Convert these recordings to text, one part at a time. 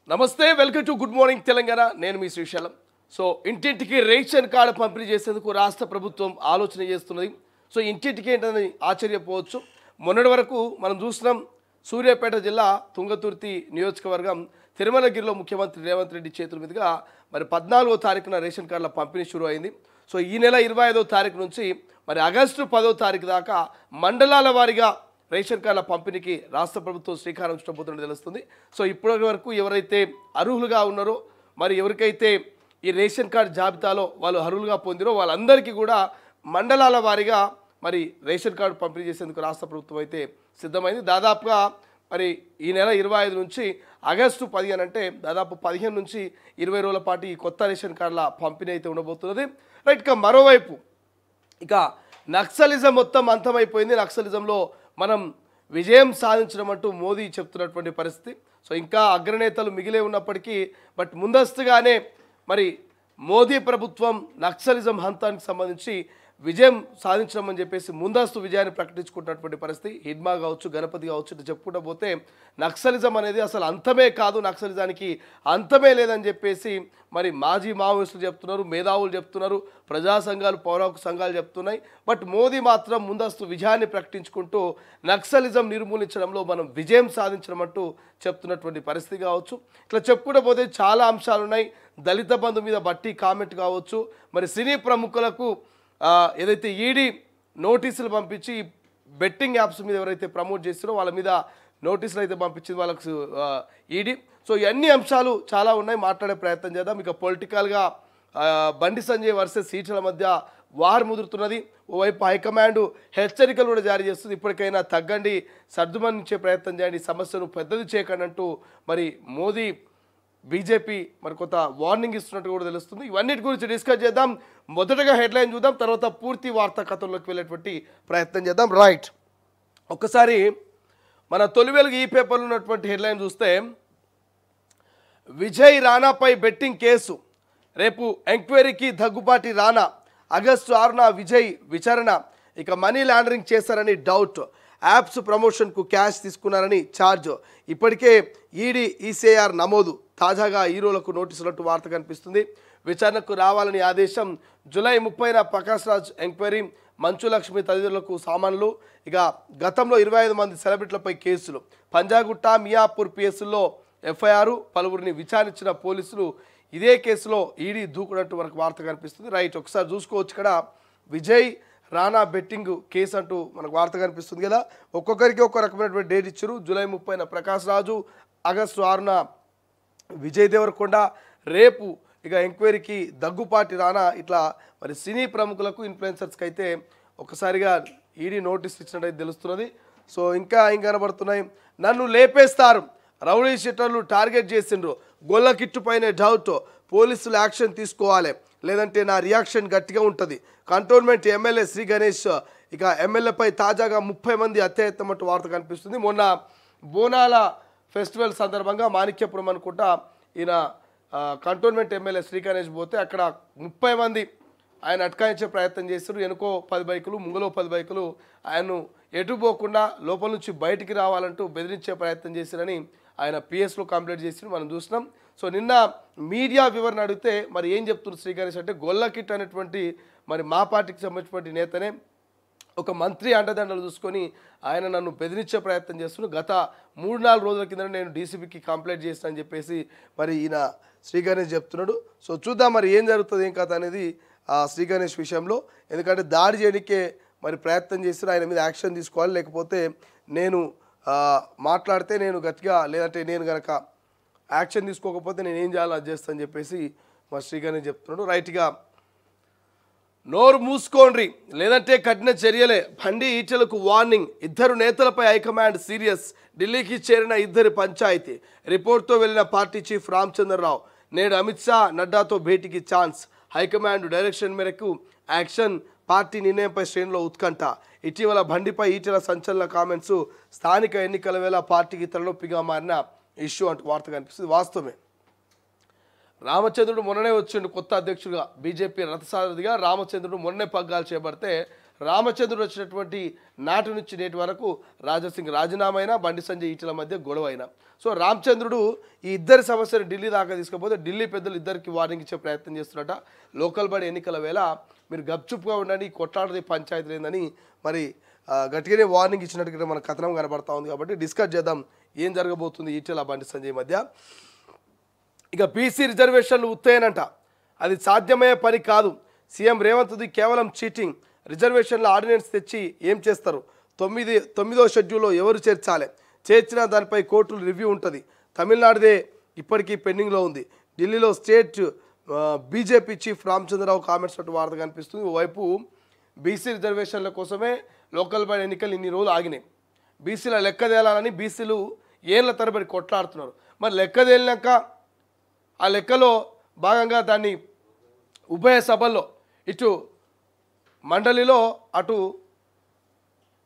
నమస్తే welcome to good morning Telangana నేను మీ Srisailam. So ఇంటింటికి రేషన్ కార్డు పంపిణీ చేసేందుకు రాష్ట్ర ప్రభుత్వం ఆలోచన చేస్తున్నది. సో ఇంటింటికి ఏంటని ఆశ్చర్యపోవచ్చు. మొన్నటి వరకు మనం చూస్తున్నాం సూర్యాపేట జిల్లా తుంగతుర్తి నియోజకవర్గం తిరుమలగిరిలో ముఖ్యమంత్రి రేవంత్ రెడ్డి చేతుల మీదుగా మరి 14వ తారీఖున రేషన్ కార్డుల పంపిణీ షురు అయింది. సో ఈ నెల 25వ తారీఖు నుంచి మరి ఆగస్టు 10వ తారీఖు దాకా మండలాల వారీగా రేషన్ కార్డుల పంపిణీకి రాష్ట్ర ప్రభుత్వం శ్రీకారం చుట్టబోతున్నట్టు తెలుస్తుంది. సో ఇప్పటి వరకు ఎవరైతే అర్హులుగా ఉన్నారో మరి ఎవరికైతే ఈ రేషన్ కార్డు జాబితాలో వాళ్ళు అర్హులుగా పొందిరో వాళ్ళందరికీ కూడా మండలాల వారీగా మరి రేషన్ కార్డు పంపిణీ చేసేందుకు రాష్ట్ర ప్రభుత్వం అయితే సిద్ధమైంది. దాదాపుగా మరి ఈ నెల 25 నుంచి ఆగస్టు 15 అంటే దాదాపు 15 నుంచి 20 రోజుల పాటు ఈ కొత్త రేషన్ కార్డుల పంపిణీ అయితే ఉండబోతున్నది. రైట్, ఇక మరోవైపు ఇక నక్సలిజం మొత్తం అంతమైపోయింది. నక్సలిజంలో మనం విజయం సాధించడం అంటూ మోదీ చెప్తున్నటువంటి పరిస్థితి. సో ఇంకా అగ్రనేతలు మిగిలే ఉన్నప్పటికీ బట్ ముందస్తుగానే మరి మోదీ ప్రభుత్వం నక్సలిజం హంతానికి సంబంధించి విజయం సాధించడం అని చెప్పేసి ముందస్తు విజయాన్ని ప్రకటించుకుంటున్నటువంటి పరిస్థితి. హిడ్మా కావచ్చు, గణపతి కావచ్చు, ఇట్లా చెప్పుకుంటూ పోతే నక్సలిజం అనేది అసలు అంతమే కాదు, నక్సలిజానికి అంతమే లేదని చెప్పేసి మరి మాజీ మావోయిస్టులు చెప్తున్నారు, మేధావులు చెప్తున్నారు, ప్రజా సంఘాలు, పౌరాకు సంఘాలు చెప్తున్నాయి. బట్ మోదీ మాత్రం ముందస్తు విజయాన్ని ప్రకటించుకుంటూ నక్సలిజం నిర్మూలించడంలో మనం విజయం సాధించడం అంటూ చెప్తున్నటువంటి పరిస్థితి కావచ్చు. ఇట్లా చెప్పుకుంటూ పోతే చాలా అంశాలు ఉన్నాయి. దళిత బంధు మీద బట్టి కామెంట్ కావచ్చు, మరి సినీ ప్రముఖులకు ఏదైతే ఈడీ నోటీసులు పంపించి బెట్టింగ్ యాప్స్ మీద ఎవరైతే ప్రమోట్ చేస్తారో వాళ్ళ మీద నోటీసులు అయితే పంపించింది వాళ్ళకు ఈడీ. సో ఇవన్నీ అంశాలు చాలా ఉన్నాయి, మాట్లాడే ప్రయత్నం చేద్దాం. ఇక పొలిటికల్గా బండి సంజయ్ వర్సెస్ ఈటల మధ్య వార్ ముదురుతున్నది. ఓవైపు హైకమాండ్ హెచ్చరికలు కూడా జారీ చేస్తుంది. ఇప్పటికైనా తగ్గండి, సర్దుమనించే ప్రయత్నం చేయండి, సమస్యను పెద్దది చేయకండి అంటూ మరి మోదీ బీజేపీ మరి కొంత వార్నింగ్ ఇస్తున్నట్టు కూడా తెలుస్తుంది. ఇవన్నిటి గురించి డిస్కస్ చేద్దాం. మొదటగా హెడ్లైన్ చూద్దాం, తర్వాత పూర్తి వార్తా కథల్లోకి వెళ్ళేటువంటి ప్రయత్నం చేద్దాం. రైట్, ఒక్కసారి మన తొలి వెలుగు ఈ పేపర్లో ఉన్నటువంటి హెడ్లైన్ చూస్తే విజయ్ రాణాపై బెట్టింగ్ కేసు, రేపు ఎంక్వైరీకి దగ్గుబాటి రాణా, ఆగస్టు 6న విజయ్ విచారణ, ఇక మనీ లాండరింగ్ చేశారని డౌట్, యాప్స్ ప్రమోషన్కు క్యాష్ తీసుకున్నారని ఛార్జ్, ఇప్పటికే ఈడీ ఈసీఐఆర్ నమోదు, తాజాగా హీరోలకు నోటీసులట్టు వార్త కనిపిస్తుంది. విచారణకు రావాలని ఆదేశం, జూలై 30న ప్రకాష్ రాజ్ ఎంక్వైరీ, మంచు లక్ష్మి తదితరులకు సామాన్లు, ఇక గతంలో 25 మంది సెలబ్రిటీలపై కేసులు, పంజాగుట్ట మియాపూర్ పిఎస్లో ఎఫ్ఐఆర్, పలువురిని విచారించిన పోలీసులు, ఇదే కేసులో ఈడీ దూకునట్టు మనకు వార్త కనిపిస్తుంది. రైట్, ఒకసారి చూసుకోవచ్చు. ఇక్కడ విజయ్ రాణా బెట్టింగ్ కేసు అంటూ మనకు వార్త కనిపిస్తుంది కదా. ఒక్కొక్కరికి ఒక్క రకమైనటువంటి డేట్ ఇచ్చారు. జూలై 30న ప్రకాష్ రాజు, ఆగస్టు 6న విజయ్ దేవరకొండ, రేపు ఇక ఎంక్వైరీకి దగ్గుపాటి రాణా. ఇట్లా మరి సినీ ప్రముఖులకు, ఇన్ఫ్లుయెన్సర్స్కి అయితే ఒక్కసారిగా ఈడీ నోటీస్ ఇచ్చినట్టు తెలుస్తున్నది. సో ఇంకా ఏం కనబడుతున్నాయి, నన్ను లేపేస్తారు, రౌడీ షీటర్లు టార్గెట్ చేసిండ్రు, గొల్ల కిట్టుపైనే డౌట్, పోలీసులు యాక్షన్ తీసుకోవాలి లేదంటే నా రియాక్షన్ గట్టిగా ఉంటుంది, కంటోన్మెంట్ ఎమ్మెల్యే శ్రీ గణేష్, ఇక ఎమ్మెల్యేపై తాజాగా 30 మంది హత్యాయత్నం అంటూ వార్త కనిపిస్తుంది. మొన్న బోనాల ఫెస్టివల్ సందర్భంగా మాణిక్యపురం అనుకుంటా ఈయన కంటోన్మెంట్ ఎమ్మెల్యే శ్రీ గణేష్ పోతే అక్కడ 30 మంది ఆయన అటకాయించే ప్రయత్నం చేస్తారు. వెనుకో 10 బైకులు, ముంగలో 10 బైకులు ఆయన్ను ఎటు పోకుండా లోపల నుంచి బయటికి రావాలంటూ బెదిరించే ప్రయత్నం చేశారని ఆయన పిఎస్లో కంప్లైంట్ చేసి మనం చూసినాం. సో నిన్న మీడియా వివరణ అడిగితే మరి ఏం చెప్తున్నారు శ్రీ గణేష్ అంటే, గొల్లకిట్ అనేటువంటి మరి మా పార్టీకి సంబంధించినటువంటి నేతనే ఒక మంత్రి అండదండలు చూసుకొని ఆయన నన్ను బెదిరించే ప్రయత్నం చేస్తున్నాను, గత 3-4 రోజుల కింద నేను డీసీపీకి కంప్లైంట్ చేస్తాను అని చెప్పేసి మరి ఈయన శ్రీ గణేష్ చెప్తున్నాడు. సో చూద్దాం మరి ఏం జరుగుతుంది, ఏం కథ అనేది శ్రీ గణేష్ విషయంలో. ఎందుకంటే దాడి చేయడానికే మరి ప్రయత్నం చేస్తారు, ఆయన మీద యాక్షన్ తీసుకోవాలి, లేకపోతే నేను మాట్లాడితే నేను గట్టిగా, లేదంటే నేను కనుక యాక్షన్ తీసుకోకపోతే నేను ఏం చేయాలో అది చేస్తాను అని చెప్పేసి మరి శ్రీ గణేష్ చెప్తున్నాడు. రైట్గా నోరు మూసుకోండ్రి లేదంటే కఠిన చర్యలే, బండి ఈటలకు వార్నింగ్, ఇద్దరు నేతలపై హైకమాండ్ సీరియస్, ఢిల్లీకి చేరిన ఇద్దరి పంచాయతీ, రిపోర్ట్తో వెళ్లిన పార్టీ చీఫ్ రామచంద్రరావు, నేడు అమిత్ షా నడ్డాతో భేటీకి ఛాన్స్, హైకమాండ్ డైరెక్షన్ మేరకు యాక్షన్, పార్టీ నిర్ణయంపై శ్రేణిలో ఉత్కంఠ, ఇటీవల బండిపై ఈటల సంచలన కామెంట్స్, స్థానిక ఎన్నికల వేళ పార్టీకి తలనొప్పిగా మారిన ఇష్యూ అంటూ వార్త కనిపిస్తుంది. వాస్తవమే, రామచంద్రుడు మొన్ననే వచ్చిండు కొత్త అధ్యక్షుడిగా, బీజేపీ రథసారథిగా రామచంద్రుడు మొన్నే పగ్గాలు చేపడితే రామచంద్రుడు వచ్చినటువంటి నాటి నుంచి నేటి వరకు రాజాసింగ్ రాజీనామా అయినా బండి సంజయ్ ఈటల మధ్య గొడవ అయినా సో రామచంద్రుడు ఈ ఇద్దరి సమస్యను ఢిల్లీ దాకా తీసుకపోతే ఢిల్లీ పెద్దలు ఇద్దరికి వార్నింగ్ ఇచ్చే ప్రయత్నం చేస్తున్నట లోకల్ బాడీ ఎన్నికల వేళ మీరు గప్చుప్గా ఉండండి కొట్లాడది పంచాయతీ లేదని మరి గట్టిగానే వార్నింగ్ ఇచ్చినట్టుగా మన కథనం కనబడతా ఉంది కాబట్టి డిస్కస్ చేద్దాం ఏం జరగబోతుంది ఈటల బండి సంజయ్ మధ్య ఇక బీసీ రిజర్వేషన్లు ఉత్తేనంట అది సాధ్యమయ్యే పని కాదు సీఎం రేవంత్ది కేవలం చీటింగ్ రిజర్వేషన్ల ఆర్డినెన్స్ తెచ్చి ఏం చేస్తారు తొమ్మిదో షెడ్యూల్లో ఎవరు చేర్చాలి చేర్చిన దానిపై కోర్టులు రివ్యూ ఉంటుంది తమిళనాడుదే ఇప్పటికీ పెండింగ్లో ఉంది ఢిల్లీలో state BJP chief Ramachandra Rao comments అటు వార్త కనిపిస్తుంది ఓవైపు బీసీ రిజర్వేషన్ల కోసమే లోకల్ బాడీ ఎన్నికలు ఇన్ని రోజులు ఆగినాయి బీసీల లెక్క తేలాలని బీసీలు ఏళ్ళ తరబడి కొట్లాడుతున్నారు మరి లెక్క తేలినాక ఆ లెక్కలో భాగంగా దాన్ని ఉభయ సభల్లో ఇటు మండలిలో అటు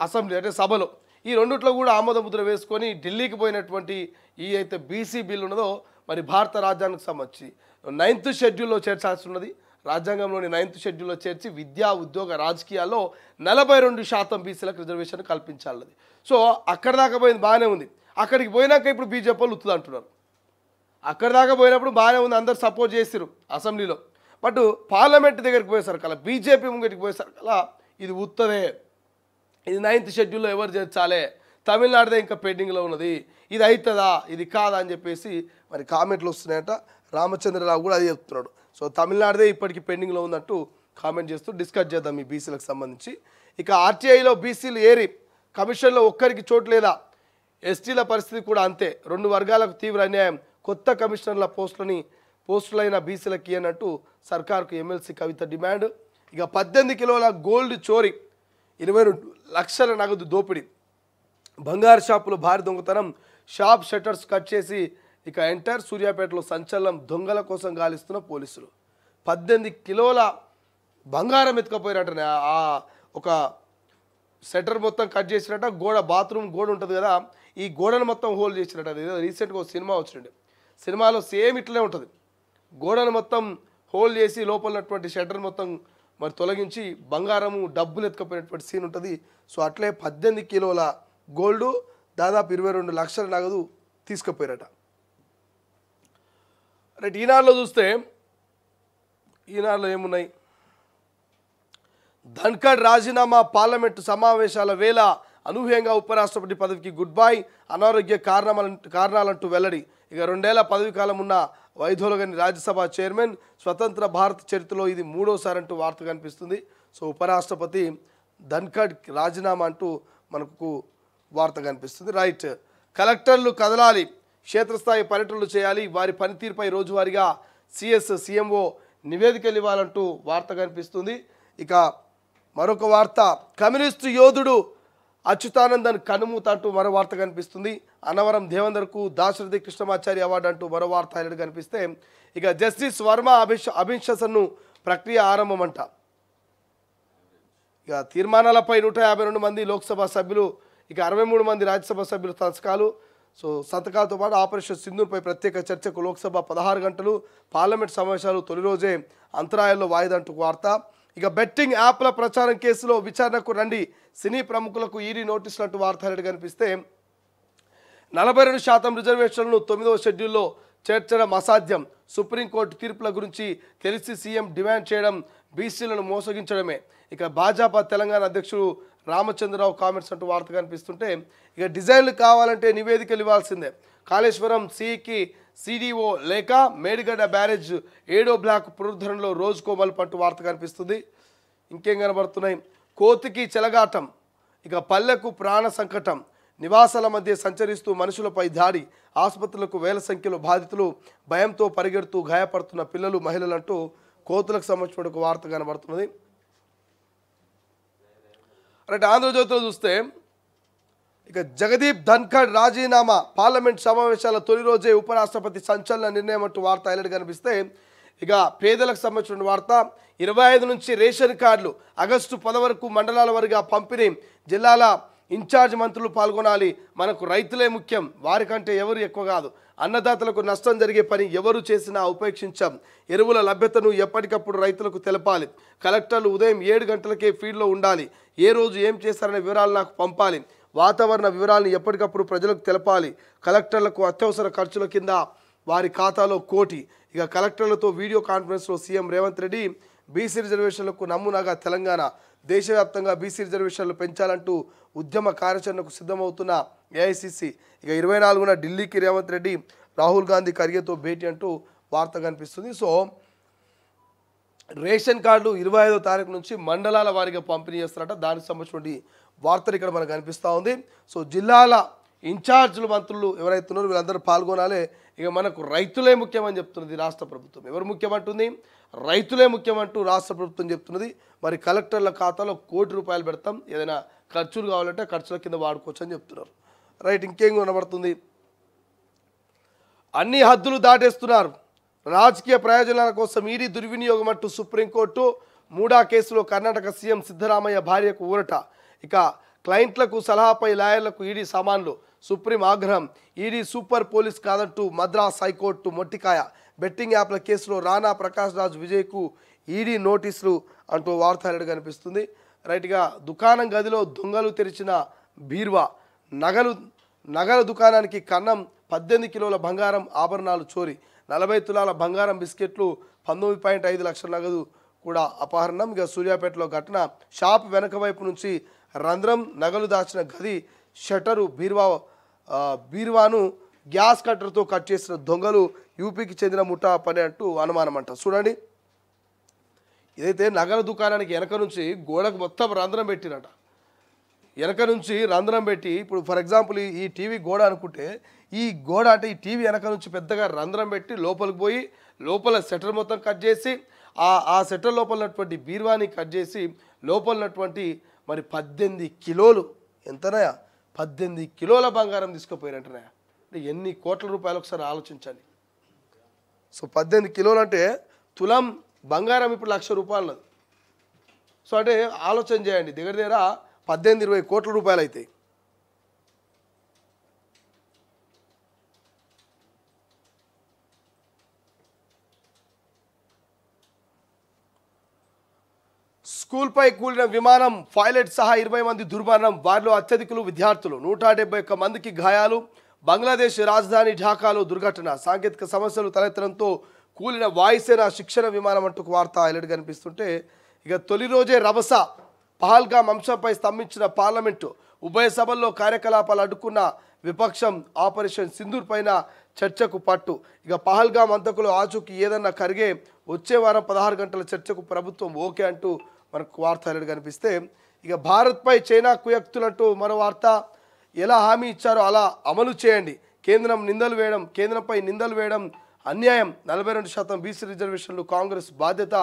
అసెంబ్లీ అంటే సభలో ఈ రెండిట్లో కూడా ఆమోద ముద్ర వేసుకొని ఢిల్లీకి పోయినటువంటి ఈ అయితే బీసీ బిల్ ఉన్నదో మరి భారత రాజ్యాంగానికి సంబంధించి 9th షెడ్యూల్లో చేర్చాల్సి ఉన్నది రాజ్యాంగంలోని 9th షెడ్యూల్లో చేర్చి విద్యా ఉద్యోగ రాజకీయాల్లో 42% బీసీలకు రిజర్వేషన్ కల్పించాలన్నది సో అక్కడ దాకా పోయింది బాగానే ఉంది అక్కడికి పోయినాక ఇప్పుడు బీజేపీ వాళ్ళు ఉత్తుంది అంటున్నారు అక్కడ దాకా పోయినప్పుడు బాగానే ఉంది అందరు సపోర్ట్ చేసిరు అసెంబ్లీలో బట్ పార్లమెంట్ దగ్గరికి పోయేసరికల్లా బీజేపీ ముంగటికి పోయేసరికల్లా ఇది ఉత్తదే ఇది 9th షెడ్యూల్లో ఎవరు చేర్చాలి తమిళనాడుదే ఇంకా పెండింగ్లో ఉన్నది ఇది అవుతుందా ఇది కాదా అని చెప్పేసి మరి కామెంట్లు వస్తున్నాయట రామచంద్రరావు కూడా అది చెప్తున్నాడు సో తమిళనాడుదే ఇప్పటికీ పెండింగ్లో ఉందంటూ కామెంట్ చేస్తూ డిస్కస్ చేద్దాం ఈ బీసీలకు సంబంధించి ఇక ఆర్టీఐలో బీసీలు ఏరి కమిషన్లో ఒక్కరికి చోటు లేదా ఎస్టీల పరిస్థితి కూడా అంతే 2 వర్గాలకు తీవ్ర అన్యాయం కొత్త కమిషనర్ల పోస్టులైన బీసీలకి అన్నట్టు సర్కార్కు ఎమ్మెల్సీ కవిత డిమాండ్ ఇక 18 కిలోల గోల్డ్ చోరీ 22 లక్షల నగదు దోపిడీ బంగారు షాపులో భారీ దొంగతనం షాప్ షట్టర్స్ కట్ చేసి ఇక ఎంటర్ సూర్యాపేటలో సంచలనం దొంగల కోసం గాలిస్తున్న పోలీసులు 18 కిలోల బంగారం ఎత్తుకపోయారట ఆ ఒక షట్టర్ మొత్తం కట్ చేసినట్ట బాత్రూమ్ గోడ ఉంటుంది కదా ఈ గోడను మొత్తం హోల్డ్ చేసినట్టు అది రీసెంట్గా ఒక సినిమా వచ్చిండే సినిమాలో సేమ్ ఇట్లనే ఉంటుంది గోడను మొత్తం హోల్డ్ చేసి లోపల ఉన్నటువంటి షట్టర్ మొత్తం మరి తొలగించి బంగారము డబ్బులు ఎత్తుకపోయినటువంటి సీన్ ఉంటుంది సో అట్లే 18 కిలోల గోల్డ్ దాదాపు 22 లక్షల నగదు తీసుకుపోయారట రైట్ ఈనాడులో చూస్తే ఈనాడులో ఏమున్నాయి ధన్ఖడ్ రాజీనామా పార్లమెంటు సమావేశాల వేళ అనూహ్యంగా ఉపరాష్ట్రపతి పదవికి గుడ్ బై అనారోగ్య కారణాలంటూ వెల్లడి ఇక 2 ఏళ్ల పదవి కాలం ఉన్న వైదొలగని రాజ్యసభ చైర్మన్ స్వతంత్ర భారత చరిత్రలో ఇది 3వసారి అంటూ వార్త కనిపిస్తుంది సో ఉపరాష్ట్రపతి ధన్ఖడ్ రాజీనామా అంటూ మనకు వార్త కనిపిస్తుంది రైట్ కలెక్టర్లు కదలాలి క్షేత్రస్థాయి పర్యటనలు చేయాలి వారి పనితీరుపై రోజువారీగా సిఎంఓ నివేదికలు ఇవ్వాలంటూ వార్త కనిపిస్తుంది ఇక మరొక వార్త కమ్యూనిస్టు యోధుడు అచ్యుతానందన్ కనుమూత అంటూ మరో వార్త కనిపిస్తుంది అన్నవరం దేవేందర్కు దాశరథి కృష్ణమాచారి అవార్డు అంటూ మరో వార్త హైలైట్ కనిపిస్తే ఇక జస్టిస్ వర్మ అభిశంసనను ప్రక్రియ ఆరంభం అంట ఇక తీర్మానాలపై 152 మంది లోక్సభ సభ్యులు ఇక 63 మంది రాజ్యసభ సభ్యులు సంతకాలతో పాటు ఆపరేషన్ సింధూర్పై ప్రత్యేక చర్చకు లోక్సభ 16 గంటలు పార్లమెంట్ సమావేశాలు తొలి రోజే అంతరాయాల్లో వాయిదా అంటూ వార్త ఇక బెట్టింగ్ యాప్ల ప్రచారం కేసులో విచారణకు రండి సినీ ప్రముఖులకు ఈడీ నోటీసులు అంటూ వార్త హైలైట్ కనిపిస్తే 42% రిజర్వేషన్లను 9వ షెడ్యూల్లో చేర్చడం అసాధ్యం సుప్రీంకోర్టు తీర్పుల గురించి తెలిసి సీఎం డిమాండ్ చేయడం బీసీలను మోసగించడమే ఇక భాజపా తెలంగాణ అధ్యక్షుడు రామచంద్రరావు కామెంట్స్ అంటూ వార్త కనిపిస్తుంటే ఇక డిజైన్లు కావాలంటే నివేదికలు ఇవ్వాల్సిందే కాళేశ్వరం సికి సిడిఓ లేక మేడిగడ్డ బ్యారేజ్ 7వ బ్లాక్ పునరుద్ధరణలో రోజుకో మలుపు అంటూ వార్త కనిపిస్తుంది ఇంకేం కనబడుతున్నాయి కోతికి చెలగాటం ఇక పల్లెకు ప్రాణ సంకటం నివాసాల మధ్య సంచరిస్తూ మనుషులపై దాడి ఆసుపత్రులకు వేల సంఖ్యలో బాధితులు భయంతో పరిగెడుతూ గాయపడుతున్న పిల్లలు మహిళలు అంటూ కోతులకు సంబంధించిన ఒక వార్త కనబడుతున్నది రైట్ ఆంధ్రజ్యోతిలో చూస్తే ఇక జగదీప్ ధన్ఖడ్ రాజీనామా పార్లమెంట్ సమావేశాల తొలి రోజే ఉపరాష్ట్రపతి సంచలన నిర్ణయం అంటూ వార్త హైలైట్ కనిపిస్తే ఇక పేదలకు సంబంధించిన వార్త 25 నుంచి రేషన్ కార్డులు ఆగస్టు 10 వరకు మండలాల వారీగా పంపిణీ జిల్లాల ఇన్ఛార్జ్ మంత్రులు పాల్గొనాలి. మనకు రైతులే ముఖ్యం, వారికంటే ఎవరు ఎక్కువ కాదు. అన్నదాతలకు నష్టం జరిగే పని ఎవరు చేసినా ఉపేక్షించాం. ఎరువుల లభ్యతను ఎప్పటికప్పుడు రైతులకు తెలపాలి. కలెక్టర్లు ఉదయం 7 గంటలకే ఫీల్డ్లో ఉండాలి. ఏ రోజు ఏం చేశారనే వివరాలు నాకు పంపాలి. వాతావరణ వివరాలను ఎప్పటికప్పుడు ప్రజలకు తెలపాలి. కలెక్టర్లకు అత్యవసర ఖర్చుల కింద వారి ఖాతాలో 1 కోటి. ఇక కలెక్టర్లతో వీడియో కాన్ఫరెన్స్లో సీఎం రేవంత్ రెడ్డి బీసీ రిజర్వేషన్లకు నమూనాగా తెలంగాణ దేశవ్యాప్తంగా బీసీ రిజర్వేషన్లు పెంచాలంటూ ఉద్యమ కార్యాచరణకు సిద్ధమవుతున్న ఏఐసిసి. ఇక 24న ఢిల్లీకి రేవంత్ రెడ్డి, రాహుల్ గాంధీ ఖర్గేతో భేటీ అంటూ వార్త కనిపిస్తుంది. సో రేషన్ కార్డులు 25వ తారీఖు నుంచి మండలాల వారీగా పంపిణీ చేస్తారట. దానికి సంబంధించిన వార్తలు ఇక్కడ మనకు కనిపిస్తూ ఉంది. సో జిల్లాల ఇన్ఛార్జీలు మంత్రులు ఎవరైతే ఉన్నారో వీళ్ళందరూ పాల్గొనాలి. ఇక మనకు రైతులే ముఖ్యమని చెప్తున్నది రాష్ట్ర ప్రభుత్వం. ఎవరు ముఖ్యమంటుంది? రైతులే ముఖ్యమంటూ రాష్ట్ర ప్రభుత్వం చెప్తున్నది. మరి కలెక్టర్ల ఖాతాలో 1 కోటి రూపాయలు పెడతాం, ఏదైనా ఖర్చులు కావాలంటే ఖర్చుల కింద వాడుకోవచ్చు అని చెప్తున్నారు. రైట్, ఇంకేం కనబడుతుంది? అన్ని హద్దులు దాటేస్తున్నారు, రాజకీయ ప్రయోజనాల కోసం ఈడీ దుర్వినియోగం అంటూ సుప్రీంకోర్టు. మూడా కేసులో కర్ణాటక సీఎం సిద్ధరామయ్య భార్యకు ఊరట. ఇక క్లయింట్లకు సలహాపై లాయర్లకు ఈడీ సామాన్లు. సుప్రీం ఆగ్రహం. ఈడీ సూపర్ పోలీస్ కాదంటూ మద్రాస్ హైకోర్టు మొట్టికాయ. బెట్టింగ్ యాప్ల కేసులో రానా, ప్రకాష్ రాజ్, విజయ్కు ఈడీ నోటీసులు అంటూ వార్త హెడ్ కనిపిస్తుంది. రైట్గా దుకాణం గదిలో దొంగలు తెరిచిన బీర్వా. నగల దుకాణానికి కన్నం. 18 కిలోల బంగారం ఆభరణాలు చోరీ. 40 తులాల బంగారం బిస్కెట్లు, 19.5 లక్షల నగదు కూడా అపహరణం. ఇక సూర్యాపేటలో ఘటన. షాప్ వెనక వైపు నుంచి రంధ్రం, నగలు దాచిన గది షటరు. బీర్వాను గ్యాస్ కట్టర్తో కట్ చేసిన దొంగలు. యూపీకి చెందిన ముఠా పని అంటూ అనుమానం అంట. చూడండి, ఇదైతే నగల దుకాణానికి వెనక నుంచి గోడకు మొత్తం రంధ్రం పెట్టినట. వెనక నుంచి రంధ్రం పెట్టి, ఇప్పుడు ఫర్ ఎగ్జాంపుల్ ఈ టీవీ గోడ అనుకుంటే, ఈ గోడ అంటే ఈ టీవీ వెనక నుంచి పెద్దగా రంధ్రం పెట్టి లోపలికి పోయి లోపల సెటర్ మొత్తం కట్ చేసి ఆ సెటర్ లోపల ఉన్నటువంటి బీర్వాని కట్ చేసి లోపల ఉన్నటువంటి మరి 18 కిలోలు, ఎంతనయా 18 కిలోల బంగారం తీసుకుపోయారంటనయా. అంటే ఎన్ని కోట్ల రూపాయలు ఒకసారి ఆలోచించండి. సో 18 కిలోలు అంటే తులం బంగారం ఇప్పుడు 1,00,000 రూపాయలు. సో అంటే ఆలోచన చేయండి, దగ్గర 18-20 కోట్ల రూపాయలు అవుతాయి. స్కూల్పై కూలిన విమానం, పైలట్ సహా 20 మంది దుర్మరణం. వారిలో అత్యధికులు విద్యార్థులు. 171 మందికి గాయాలు. బంగ్లాదేశ్ రాజధాని ఢాకాలో దుర్ఘటన. సాంకేతిక సమస్యలు తలెత్తడంతో కూలిన వాయుసేన శిక్షణ విమానం అంటూ వార్త హైలైట్ కనిపిస్తుంటే, ఇక తొలి రోజే రభస. పహల్గామ్ అంశంపై స్తంభించిన పార్లమెంటు. ఉభయ సభల్లో కార్యకలాపాలు అడ్డుకున్న విపక్షం. ఆపరేషన్ సింధూర్ పైన చర్చకు పట్టు. ఇక పహల్గామ్ అంతకులు ఆచూకీ ఏదన్నా కరిగే. వచ్చే వారం 16 గంటల చర్చకు ప్రభుత్వం ఓకే అంటూ మనకు వార్త హైలైట్ కనిపిస్తే, ఇక భారత్పై చైనా కుయుక్తులంటూ మరో వార్త. ఎలా హామీ ఇచ్చారో అలా అమలు చేయండి. కేంద్రంపై నిందలు వేయడం అన్యాయం. 42% బీసీ రిజర్వేషన్లు కాంగ్రెస్ బాధ్యత.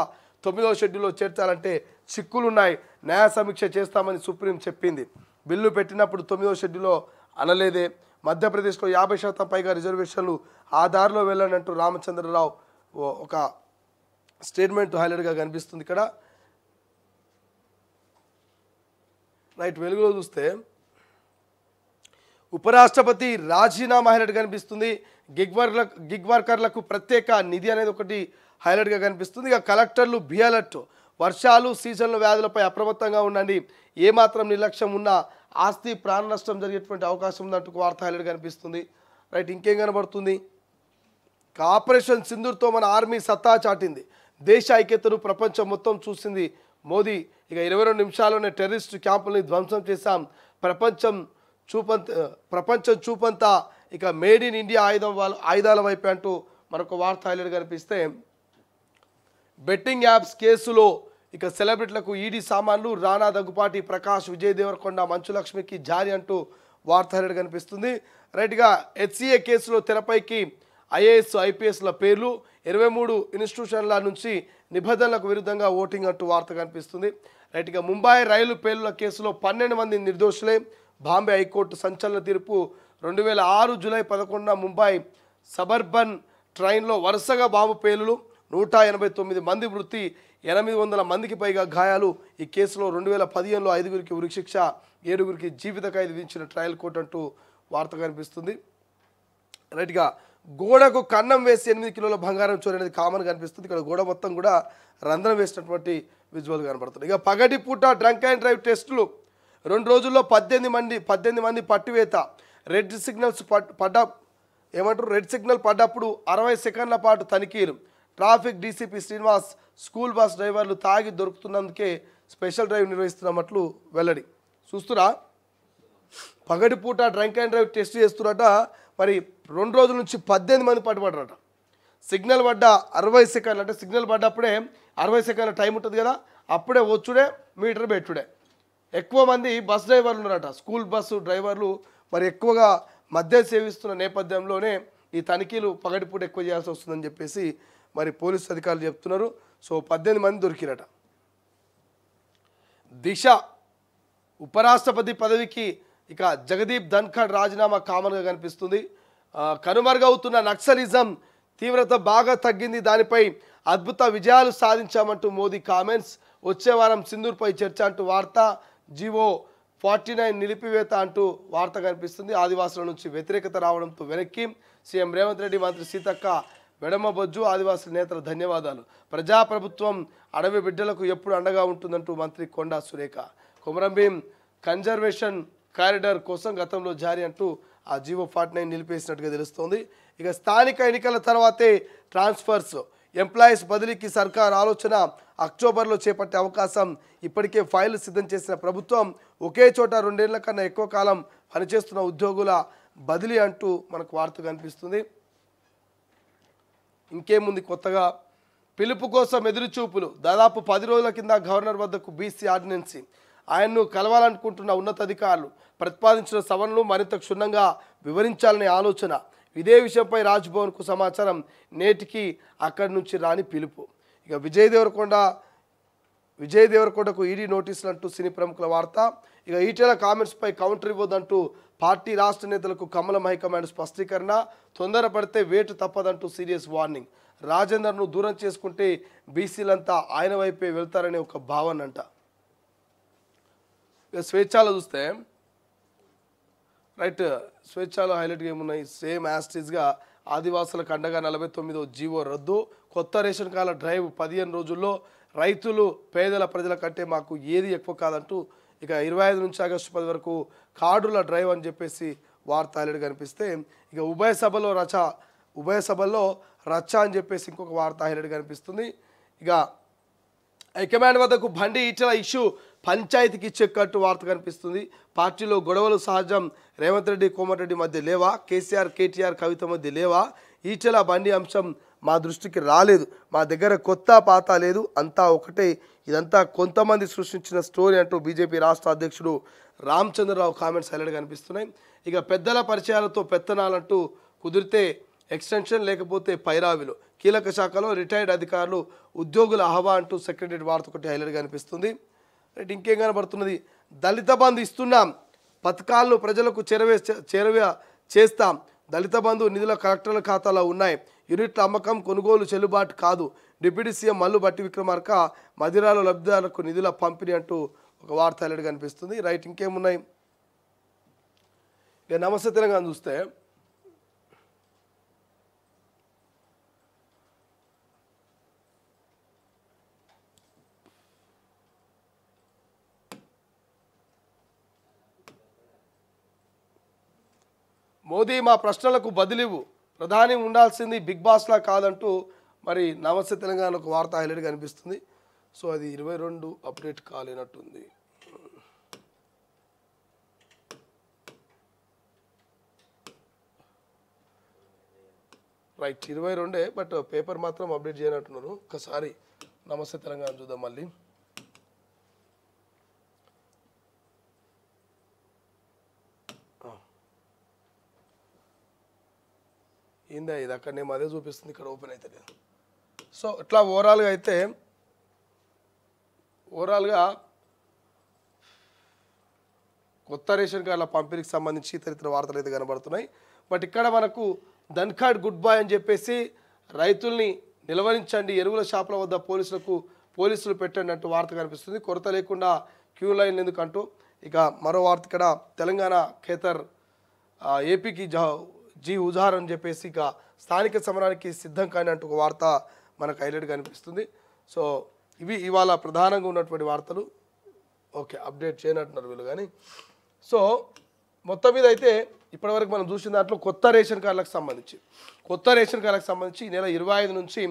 9వ షెడ్యూల్లో చేర్చాలంటే చిక్కులున్నాయి. న్యాయ సమీక్ష చేస్తామని సుప్రీం చెప్పింది. బిల్లు పెట్టినప్పుడు 9వ షెడ్యూల్లో అనలేదే. మధ్యప్రదేశ్లో 50% పైగా రిజర్వేషన్లు ఆ దారిలో వెళ్ళానంటూ రామచంద్రరావు ఒక స్టేట్మెంట్ హైలైట్గా కనిపిస్తుంది ఇక్కడ. రైట్, వెలుగులో చూస్తే ఉపరాష్ట్రపతి రాజీనామా హైలైట్ కనిపిస్తుంది. గిగ్ వర్కర్లకు ప్రత్యేక నిధి అనేది ఒకటి హైలైట్గా కనిపిస్తుంది. ఇక కలెక్టర్లు బి అలర్ట్. వర్షాలు, సీజన్ల వ్యాధులపై అప్రమత్తంగా ఉండండి. ఏమాత్రం నిర్లక్ష్యం ఉన్నా ఆస్తి, ప్రాణ నష్టం జరిగేటువంటి అవకాశం ఉందంటూ వార్త హైలైట్ కనిపిస్తుంది. రైట్, ఇంకేం కనబడుతుంది? ఆపరేషన్ సింధూర్తో మన ఆర్మీ సత్తా చాటింది. దేశ ఐక్యతను ప్రపంచం మొత్తం చూసింది మోదీ. ఇక 22 నిమిషాల్లోనే టెర్రరిస్టు క్యాంపుల్ని ధ్వంసం చేశాం. ప్రపంచం చూపంతా ఇక మేడ్ ఇన్ ఇండియా ఆయుధాల వైపే అంటూ మరొక వార్త హైలైట్ కనిపిస్తే, బెట్టింగ్ యాప్స్ కేసులో ఇక సెలబ్రిటీలకు ఈడీ సామాన్లు. రానా, దగ్గుపాటి, ప్రకాష్, విజయ్ దేవరకొండ, మంచు లక్ష్మికి జారీ అంటూ వార్త హైలైట్ కనిపిస్తుంది. రైట్గా హెచ్సిఏ కేసులో తెరపైకి ఐఏఎస్, ఐపీఎస్ల పేర్లు. 23 ఇన్స్టిట్యూషన్ల నుంచి నిబంధనలకు విరుద్ధంగా ఓటింగ్ అంటూ వార్త కనిపిస్తుంది. రైట్గా ముంబై రైలు పేలుల కేసులో 12 మంది నిర్దోషులే. బాంబే హైకోర్టు సంచలన తీర్పు. 2006 జూలై 11న ముంబై సబర్బన్ ట్రైన్లో వరుసగా బాంబు పేలులు. 189 మంది మృతి, 800 మందికి పైగా గాయాలు. ఈ కేసులో 2015లో 5గురికి ఉరిశిక్ష, 7గురికి జీవిత ఖైదు విధించిన ట్రయల్ కోర్టు అంటూ వార్త కనిపిస్తుంది. రైట్గా గోడకు కన్నం వేసి 8 కిలోల బంగారం చోరీ అనేది కామన్ కనిపిస్తుంది. ఇక్కడ గోడ మొత్తం కూడా రంధ్రం వేసినటువంటి విజువల్ కనబడుతుంది. ఇక పగటి పూట డ్రంక్ అండ్ డ్రైవ్ టెస్టులు 2 రోజుల్లో 18 మంది పట్టివేత. రెడ్ సిగ్నల్స్ రెడ్ సిగ్నల్ పడ్డప్పుడు 60 సెకండ్ల పాటు తనిఖీలు. Traffic DCP Srinivas school bus డ్రైవర్లు తాగి దొరుకుతున్నందుకే స్పెషల్ డ్రైవ్ నిర్వహిస్తున్నట్లు వెల్లడి. చూస్తురా పగటిపూట డ్రంక్ అండ్ డ్రైవ్ టెస్ట్ చేస్తున్నట. మరి 2 రోజుల నుంచి 18 మంది పట్టుబడ్డారట. సిగ్నల్ పడ్డ 60 సెకండ్లు, అంటే సిగ్నల్ పడ్డప్పుడే 60 సెకండ్ల టైం ఉంటుంది కదా, అప్పుడే వచ్చుడే మీటర్ పెట్టుడే. ఎక్కువ మంది బస్ డ్రైవర్లు ఉన్నారట, స్కూల్ బస్సు డ్రైవర్లు. మరి ఎక్కువగా మద్యం సేవిస్తున్న నేపథ్యంలోనే ఈ తనిఖీలు పగటిపూట ఎక్కువ చేయాల్సి వస్తుందని చెప్పేసి మరి పోలీసు అధికారులు చెప్తున్నారు. సో 18 మంది దొరికిరట. దిశ ఉపరాష్ట్రపతి పదవికి ఇక జగదీప్ ధన్ఖడ్ రాజీనామా కామన్గా కనిపిస్తుంది. కనుమరుగవుతున్న నక్సలిజం తీవ్రత బాగా తగ్గింది, దానిపై అద్భుత విజయాలు సాధించామంటూ మోదీ కామెంట్స్. వచ్చే వారం సింధూర్పై చర్చ అంటూ వార్త. జీవో 49 నిలిపివేత అంటూ వార్త కనిపిస్తుంది. ఆదివాసుల నుంచి వ్యతిరేకత రావడంతో వెనక్కి. సీఎం రేవంత్ రెడ్డి, మంత్రి సీతక్క బెడమబొజ్జు, ఆదివాసుల నేతల ధన్యవాదాలు. ప్రజాప్రభుత్వం అడవి బిడ్డలకు ఎప్పుడు అండగా ఉంటుందంటూ మంత్రి కొండా సురేఖ. కొమరంభీం కన్జర్వేషన్ కారిడార్ కోసం గతంలో జారీ అంటూ ఆ జీవో 49 నిలిపేసినట్టుగా తెలుస్తోంది. ఇక స్థానిక ఎన్నికల తర్వాతే ట్రాన్స్ఫర్స్, ఎంప్లాయీస్ బదిలీకి సర్కార్ ఆలోచన. అక్టోబర్లో చేపట్టే అవకాశం. ఇప్పటికే ఫైల్ సిద్ధం చేసిన ప్రభుత్వం ఒకే చోట 2 ఏళ్ల కన్నా ఎక్కువ కాలం పనిచేస్తున్న ఉద్యోగుల బదిలీ అంటూ మనకు వార్త కనిపిస్తుంది. ఇంకేముంది కొత్తగా? పిలుపు కోసం ఎదురుచూపులు. దాదాపు 10 రోజుల కింద గవర్నర్ వద్దకు బీసీ ఆర్డినెన్సీ. ఆయన్ను కలవాలనుకుంటున్న ఉన్నతాధికారులు ప్రతిపాదించిన సవరణలు మరింత క్షుణ్ణంగా వివరించాలనే ఆలోచన. ఇదే విషయంపై రాజ్భవన్కు సమాచారం. నేటికి అక్కడి నుంచి రాని పిలుపు. ఇక విజయ్ దేవరకొండకు ఈడీ నోటీసులు అంటూ సినీ ప్రముఖుల వార్త. ఇక ఈటెల కామెంట్స్పై కౌంటర్ ఇవ్వద్దంటూ పార్టీ రాష్ట్ర నేతలకు కమలం హైకమాండ్ స్పష్టీకరణ. తొందరపడితే వేటు తప్పదంటూ సీరియస్ వార్నింగ్. రాజేందర్ను దూరం చేసుకుంటే బీసీలంతా ఆయన వైపే వెళ్తారనే ఒక భావన అంట. ఇక స్వేచ్ఛలో చూస్తే రైట్, స్వేచ్ఛలో హైలైట్గా ఏమున్నాయి? సేమ్ యాస్టీస్గా ఆదివాసులకు అండగా 49వ జీవో రద్దు. కొత్త రేషన్ కార్డుల డ్రైవ్ 15 రోజుల్లో. రైతులు పేదల ప్రజల కంటే మాకు ఏది ఎక్కువ కాదంటూ ఇక 25 నుంచి ఆగస్టు 10 వరకు కార్డుల డ్రైవ్ అని చెప్పేసి వార్త హైలైట్ కనిపిస్తే, ఇక ఉభయ సభల్లో రచ్చ అని చెప్పేసి ఇంకొక వార్త హైలైట్ కనిపిస్తుంది. ఇక హైకమాండ్ వద్దకు బండి ఈటెల ఇష్యూ పంచాయతీకి చెక్ అంటూ వార్త కనిపిస్తుంది. పార్టీలో గొడవలు సహజం. రేవంత్ రెడ్డి కోమటిరెడ్డి మధ్య లేవా? కేసీఆర్ కేటీఆర్ కవిత మధ్య లేవా? ఈటెల బండి అంశం మా దృష్టికి రాలేదు. మా దగ్గర కొత్త పాత లేదు, అంతా ఒకటే. ఇదంతా కొంతమంది సృష్టించిన స్టోరీ అంటూ బీజేపీ రాష్ట్ర అధ్యక్షుడు రామచంద్రరావు కామెంట్స్ హైలైట్ కనిపిస్తున్నాయి. ఇక పెద్దల పరిచయాలతో పెత్తనాలంటూ కుదిరితే ఎక్స్టెన్షన్, లేకపోతే పైరావిలు. కీలక శాఖలో రిటైర్డ్ అధికారులు ఉద్యోగుల హవా అంటూ సెక్రటరీ వార్త ఒకటి హైలైట్ కనిపిస్తుంది. రైట్, ఇంకేం కనబడుతున్నది? దళిత బంధు ఇస్తున్నాం, పథకాలను ప్రజలకు చేరువ చేస్తాం. దళిత బంధు నిధుల కలెక్టర్ల ఖాతాలో ఉన్నాయి. యూనిట్ల అమ్మకం కొనుగోలు చెల్లుబాటు కాదు. డిప్యూటీ సీఎం మల్లు బట్టి విక్రమార్క మదిరాలో లబ్ధిదారులకు నిధుల పంపిణీ అంటూ ఒక వార్త హైలైట్ కనిపిస్తుంది. రైట్, ఇంకేమున్నాయి? ఇక నమస్తే తెలంగాణ చూస్తే మోదీ మా ప్రశ్నలకు బదిలీవు, ప్రధాని ఉండాల్సింది బిగ్ బాస్లా కాదంటూ మరి నమస్తే తెలంగాణకు వార్త హైలైట్ కనిపిస్తుంది. సో అది 22 అప్డేట్ కాలేనట్టుంది. రైట్, 22 బట్ పేపర్ మాత్రం అప్డేట్ చేయనట్టున్నారు. ఒకసారి నమస్తే తెలంగాణ చూద్దాం మళ్ళీ. ఏందా ఇది? అక్కడ నేను అదే చూపిస్తుంది, ఇక్కడ ఓపెన్ అయితే లేదు. సో ఇట్లా ఓవరాల్గా కొత్త రేషన్ కార్డుల పంపిణీకి సంబంధించి ఇతర వార్తలు అయితే కనబడుతున్నాయి. బట్ ఇక్కడ మనకు ధన్ఖడ్ గుడ్ బై అని చెప్పేసి రైతుల్ని నిలవరించండి, ఎరువుల షాపుల వద్ద పోలీసులు పెట్టండి అంటూ వార్త కనిపిస్తుంది. కొరత లేకుండా క్యూ లైన్ ఎందుకంటూ ఇక మరో వార్త ఇక్కడ తెలంగాణ ఖేతర్ ఏపీకి జీ ఉజార్ అని చెప్పేసి ఇక స్థానిక సమరానికి సిద్ధం కాని అంటూ ఒక వార్త మనకు హైలైట్ కనిపిస్తుంది. సో ఇవి ఇవాళ ప్రధానంగా ఉన్నటువంటి వార్తలు. ఓకే, అప్డేట్ చేయనట్టున్నారు వీళ్ళు కానీ. సో మొత్తం మీద అయితే ఇప్పటివరకు మనం చూసిన దాంట్లో కొత్త రేషన్ కార్డులకు సంబంధించి ఈ నెల 25 నుంచి